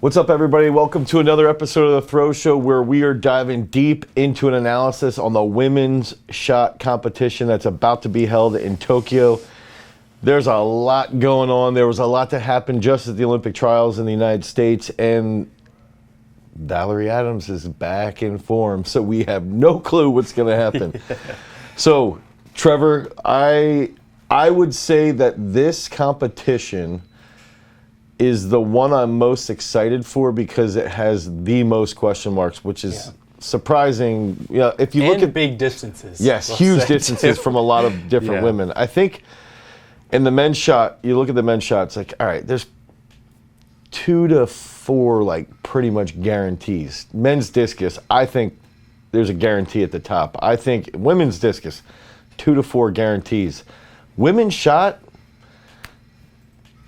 What's up, everybody? Welcome to another episode of The Throw Show, where we are diving deep into an analysis on the women's shot competition that's about to be held in Tokyo. There's a lot going on. There was a lot that happened just at the Olympic trials in the United States, and Valerie Adams is back in form, so we have no clue what's going to happen. So, Trevor, I would say that this competition is the one I'm most excited for because it has the most question marks, which is surprising. You know, if you look at big distances. Yes, huge distances from a lot of different women. I think in the men's shot, you look at the men's shot, it's like, all right, there's 2 to 4 like pretty much guarantees. Men's discus, I think there's a guarantee at the top. I think women's discus, 2 to 4 guarantees. Women's shot,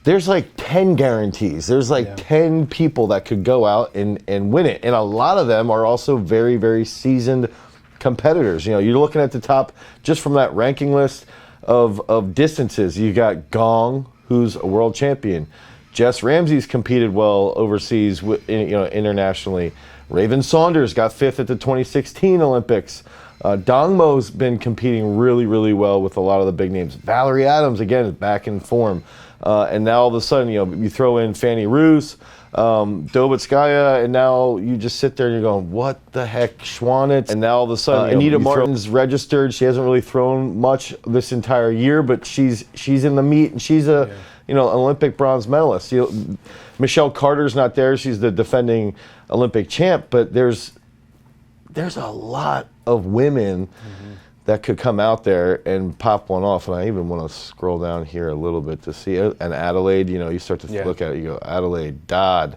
there's like 10 guarantees. There's like 10 people that could go out and win it. And a lot of them are also very, very seasoned competitors. You know, you're looking at the top just from that ranking list of distances. You got Gong, who's a world champion. Jess Ramsey's competed well overseas, internationally. Raven Saunders got 5th at the 2016 Olympics. Dongmo's been competing really, really well with a lot of the big names. Valerie Adams, again, is back in form. And now all of a sudden, you throw in Fanny Roos, Dobitskaya, and now you just sit there and you're going, what the heck, Schwanitz? And now all of a sudden, Anita Martin's registered. She hasn't really thrown much this entire year, but she's in the meet, and she's an Olympic bronze medalist. Michelle Carter's not there. She's the defending Olympic champ, but there's a lot of women that could come out there and pop one off. And I even want to scroll down here a little bit to see it. And Adelaide, you start to look at it, you go, Adelaide, Dodd.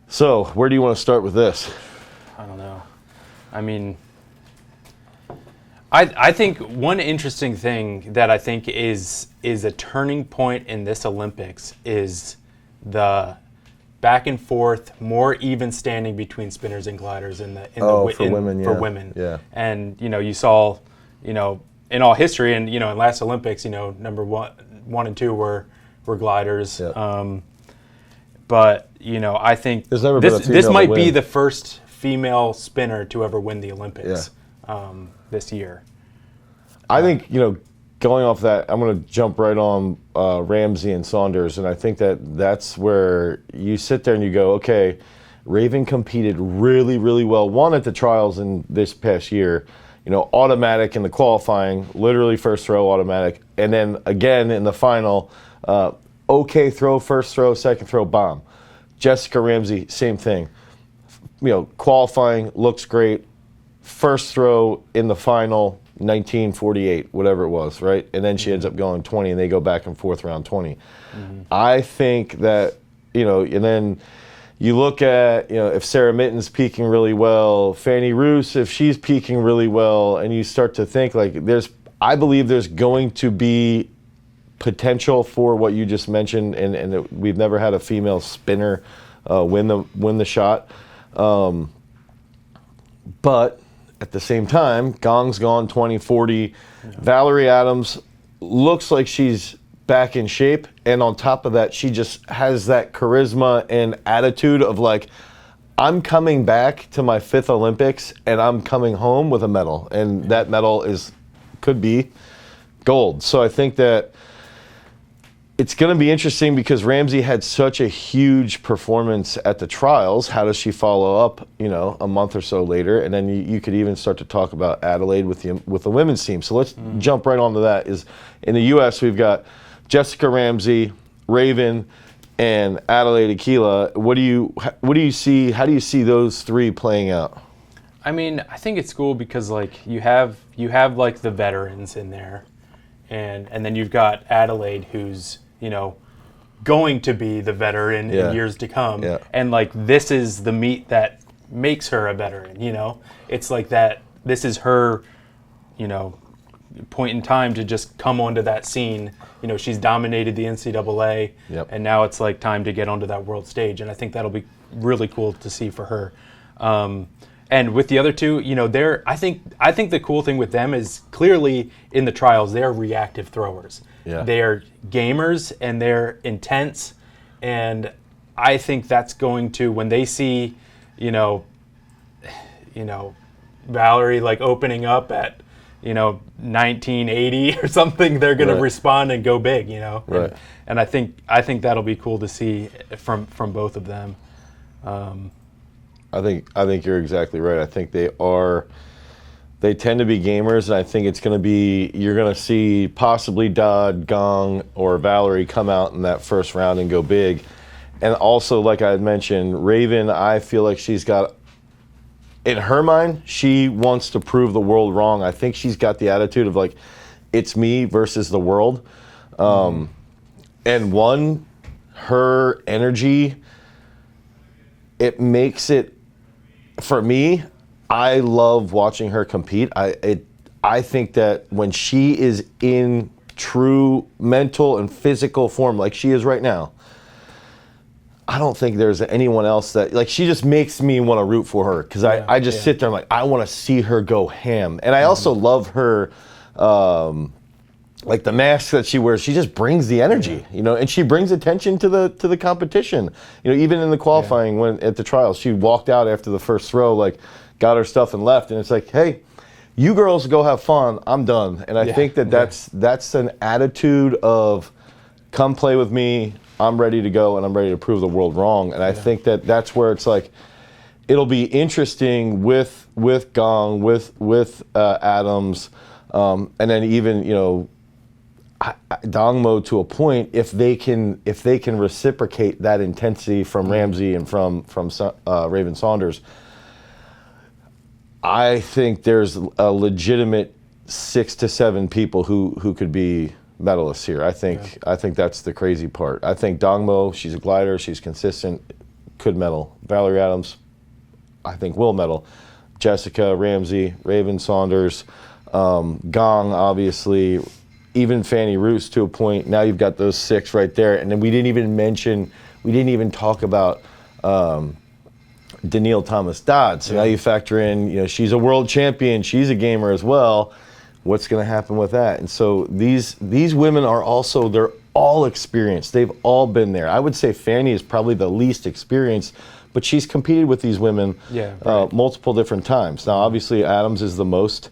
So where do you want to start with this? I don't know. I mean, I think one interesting thing that I think is a turning point in this Olympics is the back and forth, more even standing between spinners and gliders for women. Yeah. And you saw, in all history, and in last Olympics, number one and 2 were gliders. Yep. But I think this might be the first female spinner to ever win the Olympics this year. I think going off that, I'm going to jump right on Ramsey and Saunders, and I think that's where you sit there and you go, okay, Raven competed really, really well. Won at the trials in this past year, automatic in the qualifying, literally first throw automatic, and then again in the final, okay throw, first throw, second throw, bomb. Jessica Ramsey, same thing. Qualifying looks great. First throw in the final, 1948, whatever it was, right? And then she ends up going 20, and they go back and forth around 20. I think that, and then you look at, if Sarah Mitten's peaking really well, Fanny Roos, if she's peaking really well, and you start to think like I believe there's going to be potential for what you just mentioned, and we've never had a female spinner win the shot. But at the same time, Gong's gone 20-40. Valerie Adams looks like she's back in shape. And on top of that, she just has that charisma and attitude of like, I'm coming back to my 5th Olympics and I'm coming home with a medal. And that medal could be gold. So I think that it's going to be interesting because Ramsey had such a huge performance at the trials. How does she follow up, a month or so later? And then you could even start to talk about Adelaide with the women's team. So let's jump right onto that. Is in the U.S. we've got Jessica Ramsey, Raven, and Adelaide Aquila. What do you see? How do you see those 3 playing out? I mean, I think it's cool because like you have like the veterans in there, and then you've got Adelaide, who's going to be the veteran in years to come. Yeah. And like this is the meet that makes her a veteran, It's like that this is her, point in time to just come onto that scene. She's dominated the NCAA, and now it's like time to get onto that world stage. And I think that'll be really cool to see for her. And with the other 2, I think the cool thing with them is clearly in the trials they're reactive throwers. Yeah. They're gamers and they're intense, and I think that's going to, when they see, Valerie like opening up at, 1980 or something, they're going to respond and go big, Right. And I think that'll be cool to see from both of them. I think you're exactly right. I think they tend to be gamers, and I think it's going to be, you're going to see possibly Dodd, Gong, or Valerie come out in that first round and go big. And also, like I had mentioned, Raven, I feel like she's got, in her mind, she wants to prove the world wrong. I think she's got the attitude of like, it's me versus the world. And her energy, it makes it, for me, I love watching her compete. I think that when she is in true mental and physical form like she is right now, I don't think there's anyone else that, like, she just makes me want to root for her, because I just sit there and like, I want to see her go ham. And I also love her, like the mask that she wears, she just brings the energy, and she brings attention to the competition. Even in the qualifying, when at the trials, she walked out after the first throw, like, got her stuff and left, and it's like, hey, you girls go have fun, I'm done. And I think that's an attitude of, come play with me, I'm ready to go, and I'm ready to prove the world wrong. And I think that's where it's like, it'll be interesting with Gong, with Adams, and then even Dongmo to a point, if they can reciprocate that intensity from Ramsey and from Raven Saunders. I think there's a legitimate 6 to 7 people who could be medalists here. I think that's the crazy part. I think Dongmo, she's a glider, she's consistent, could medal. Valerie Adams, I think will medal. Jessica, Ramsey, Raven Saunders, Gong, obviously, even Fanny Roos to a point. Now you've got those 6 right there, and then we didn't even talk about Danielle Thomas-Dodd. So now you factor in, she's a world champion, she's a gamer as well. What's going to happen with that? And so these women are also, they're all experienced. They've all been there. I would say Fanny is probably the least experienced, but she's competed with these women multiple different times. Now, obviously, Adams is the most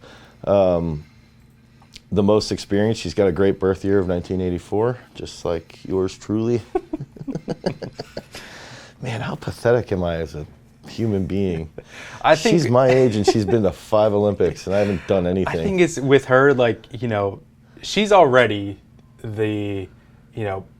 experienced. She's got a great birth year of 1984, just like yours truly. Man, how pathetic am I as a human being? I think she's my age and she's been to 5 Olympics and I haven't done anything. I think it's with her, like, she's already the,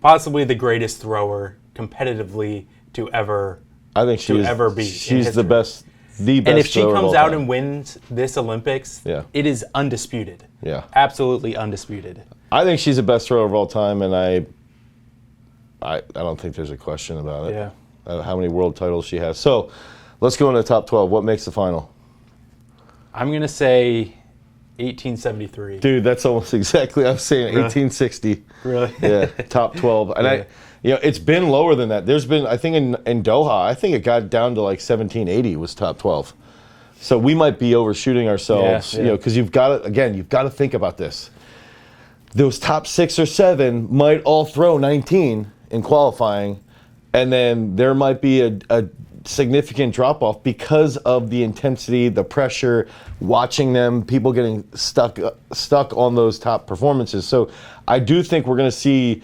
possibly the greatest thrower competitively to ever. I think ever be. She's the best. And if she comes out and wins this Olympics, it is undisputed. Yeah, absolutely undisputed. I think she's the best thrower of all time, and I don't think there's a question about it. Yeah. How many world titles she has. So let's go into the top 12. What makes the final? I'm going to say 1873. Dude, that's almost exactly, I was saying really? 1860. Really? Yeah, top 12. And it's been lower than that. There's been, I think in Doha, I think it got down to like 1780 was top 12. So we might be overshooting ourselves, because you've got to think about this. Those top 6 or 7 might all throw 19 in qualifying, and then there might be a significant drop-off because of the intensity, the pressure, watching them, people getting stuck on those top performances. So I do think we're going to see,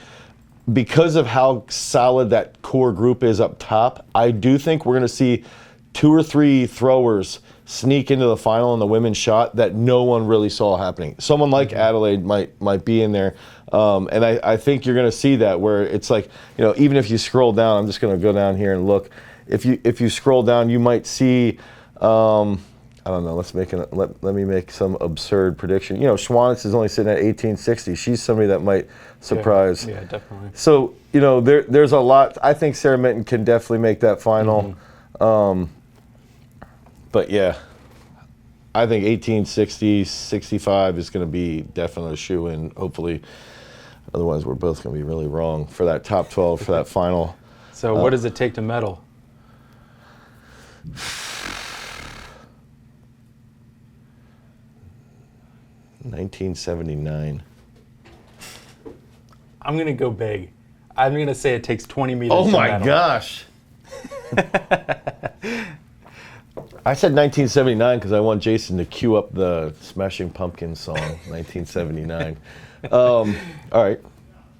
because of how solid that core group is up top, I do think we're going to see 2 or 3 throwers sneak into the final in the women's shot that no one really saw happening. Someone like Adelaide might be in there. And I think you're going to see that, where it's like, even if you scroll down, I'm just going to go down here and look. If you scroll down, you might see, I don't know, let me make some absurd prediction. Schwanitz is only sitting at 1860. She's somebody that might surprise. Yeah, definitely. So, there's a lot. I think Sarah Minton can definitely make that final. But yeah, I think 1860, 65 is going to be definitely a shoe-in, hopefully. Otherwise, we're both going to be really wrong for that top 12, for that final. So what does it take to medal? $1979. I'm going to go big. I'm going to say it takes 20 meters to medal. Oh my gosh. I said 1979 because I want Jason to cue up the Smashing Pumpkins song, 1979. All right.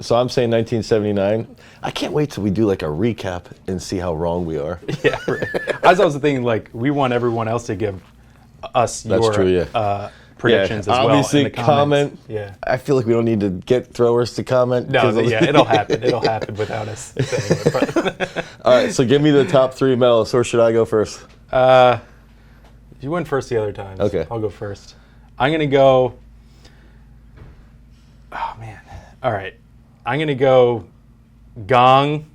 So I'm saying 1979. I can't wait till we do like a recap and see how wrong we are. Yeah, right. I was also thinking, like, we want everyone else to give us your predictions as well. Obviously, in the comments. comment. Yeah. I feel like we don't need to get throwers to comment. No, yeah, it'll happen. It'll happen without us saying it. But. All right, so give me the top 3 medalists. Or should I go first? You went first the other times. Okay. I'll go first. I'm going to go... Oh, man. All right. I'm going to go Gong,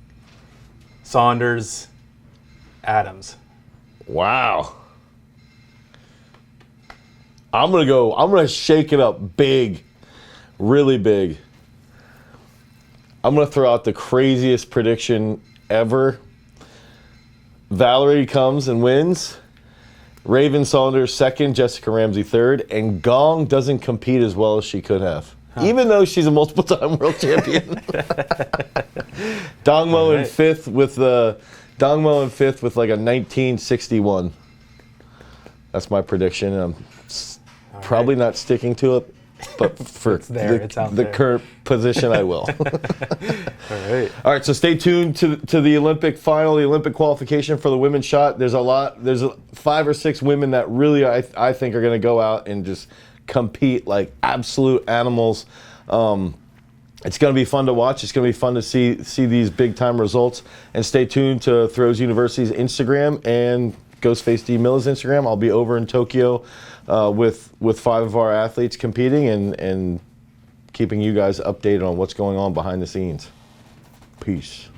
Saunders, Adams. Wow. I'm going to shake it up big, really big. I'm going to throw out the craziest prediction ever. Valerie comes and wins. Raven Saunders second, Jessica Ramsey third, and Gong doesn't compete as well as she could have. Even though she's a multiple-time world champion. Dongmo in fifth with like a 1961. That's my prediction. I'm probably not sticking to it, but for the current position, I will. All right. So stay tuned to the Olympic final, the Olympic qualification for the women's shot. There's 5 or 6 women that really I think are going to go out and just compete like absolute animals. It's going to be fun to watch. It's going to be fun to see these big time results. And stay tuned to Throws University's Instagram and Ghostface D Miller's Instagram. I'll be over in Tokyo with 5 of our athletes competing and keeping you guys updated on what's going on behind the scenes. Peace.